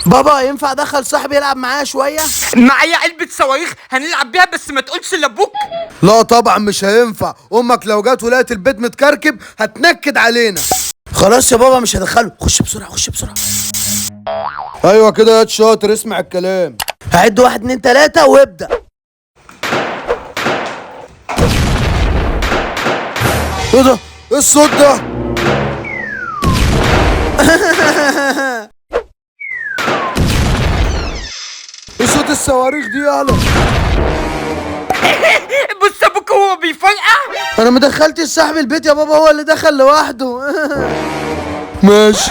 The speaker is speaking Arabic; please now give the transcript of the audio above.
بابا ينفع ادخل صاحبي يلعب معايا شويه؟ معايا علبة صواريخ هنلعب بيها، بس ما تقولش لابوك. لا طبعا مش هينفع، امك لو جت ولقت البيت متكركب هتنكد علينا. خلاص يا بابا مش هدخله، خش بسرعه خش بسرعه. ايوه كده يا شاطر، اسمع الكلام. هعد 1 2 3 وابدا. ايه ده؟ ايه الصوت ده؟ ايه صوت الصواريخ دي يالا؟ بص ابوك هو بيفرقع. انا ما دخلتش صاحب البيت يا بابا، هو اللي دخل لوحده. ماشي.